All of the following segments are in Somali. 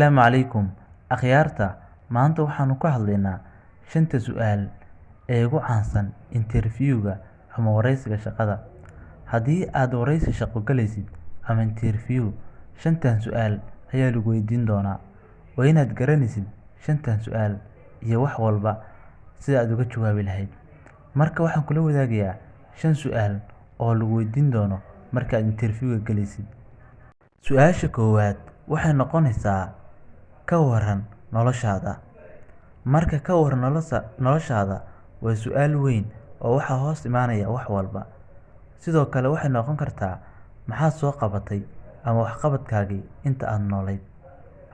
Asalaamu calaykum akhyaarta. Maanta waxaanu ka hadlaynaa 5 su'aal ee ugu caansan interview-ga ama wareysiga shaqada. Haddii aad wareysi shaqo galaysid ama interview, 5tan su'aal ayaa lagu weydiin doonaa. Waa inaad garanaysid 5tan su'aal iyo wax walba sida aad uga jawaabi lahayd. Marka waxaan kula wadaagayaa 5 su'aal oo lagu weydiin doono marka aad interview-ga galaysid. Su'aasha koowaad waxay noqonaysaa ka waran noloshaada. Marka ka waran noloshaada waa su'aal weyn oo waxa hoos imaanaya wax walba. Sidoo kale waxay noqon kartaa maxaad soo qabatay ama waxqabadkaagii inta aad noolayd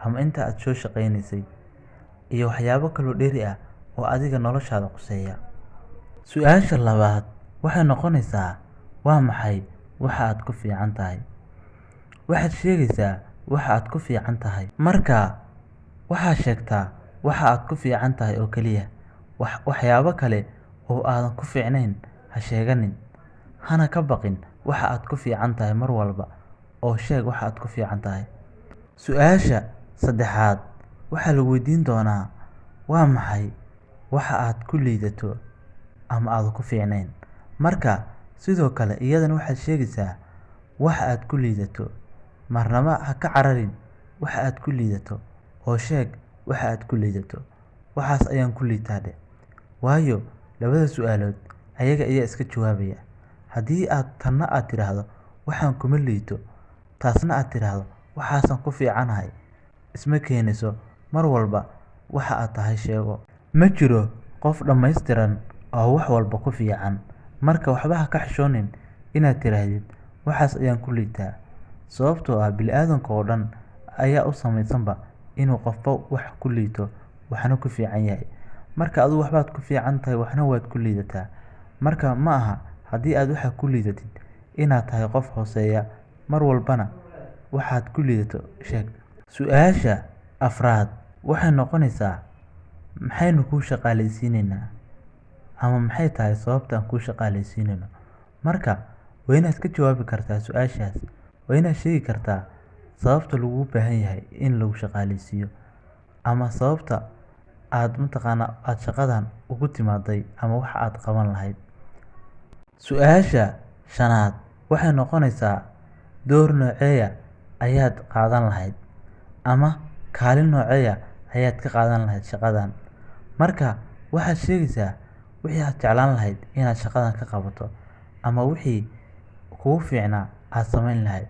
ama inta aad soo shaqaynaysay, iyo waxyaabo kale oo dheeri ah oo adiga noloshaada quseeya. Su'aasha labaad waxay noqonaysaa waa maxay waxa aad ku fiican tahay. Waxaad sheegaysaa waxa aad ku fiican tahay. Markaa waxaad sheegtaa waxa aad ku fiican tahay oo kaliya. Waxyaabo kale oo aadan ku fiicnayn ha sheeganin. Hana ka baqin waxa aad ku fiican tahay mar walba oo sheeg waxa aad ku fiican tahay. Su'aasha saddexaad waxaa lagu weydiin doonaa waa maxay waxa aad ku liidato ama aadan ku fiicnayn. Marka sidoo kale iyadana waxaad sheegaysaa waxa aad ku liidato. Marnaba ha ka cararin waxa aad ku liidato oo sheeg waxa aad ku liidato. Waxaas ayaan ku liitaa dheh. Waayo labada su'aalood ayaga ayaa iska jawaabaya. Haddii aad tanna aad tiraahdo waxaan kuma liito, taasna aad tiraahdo waxaasan ku fiicanahay, isma keenayso. Mar walba waxa aad tahay sheego. Ma jiro qof dhammaystiran oo wax walba ku fiican. Marka waxba ha ka xishoonin inaad tiraahdid waxaas ayaan ku liitaa. Sababtoo ah bini'aadamka oo dhan ayaa u samaysanba inuu qofba wax ku liito waxna ku fiican yahay. Marka adigu waxbaad ku fiican tahay waxna waad ku liidataa. Marka ma aha haddii aad waxa ku liidatid inaad tahay qof hooseeya. Mar walbana waxaad ku liidato sheeg. Su'aasha afraad waxay noqonaysaa maxaynu kuu shaqaalaysiinaynaa ama maxay tahay sababta aan kuu shaqaalaysiinayno. Marka waa inaad ka jawaabi kartaa su'aashaas. Waa inaad sheegi kartaa sababta lagu baahan yahay in lagu shaqaalaysiiyo ama sababta aad shaqadan ugu timaaday ama waxa aad qaban lahayd. Su'aasha shanaad waxay noqonaysaa door nooceeya ayaad qaadan lahayd ama kaalin nooceeya ayaad ka qaadan lahayd shaqadan. Marka waxaad sheegaysaa wixii aad jeclaan lahayd inaad shaqadan ka qabato ama wixii kugu fiicnaa aad samayn lahayd.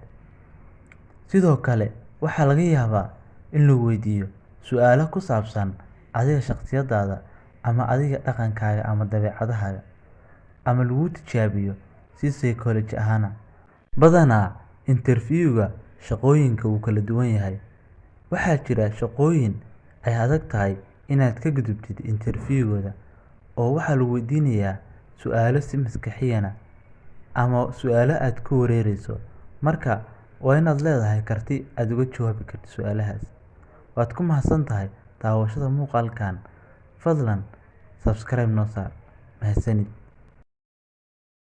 Sidoo kale waxaa laga yaabaa in lagu weydiiyo su'aalo ku saabsan adiga shakhsiyadaada ama adiga dhaqankaaga ama dabeecadahaaga, ama lagu tijaabiyo si psychology ahaan. Badanaa interview-ga shaqooyinka wuu kala duwan yahay. Waxaa jira shaqooyin ay adag tahay inaad ka gudubtid interview-gooda oo waxaa lagu weydiinayaa su'aalo si maskaxiyan ama su'aalo aad ku wareerayso. Marka waa inaad leedahay karti aad uga jawaabi karto su'aalahaas. Waad ku mahadsantahay daawashada muuqaalkan. Fadlan subscribe noo saar. Mahadsanid.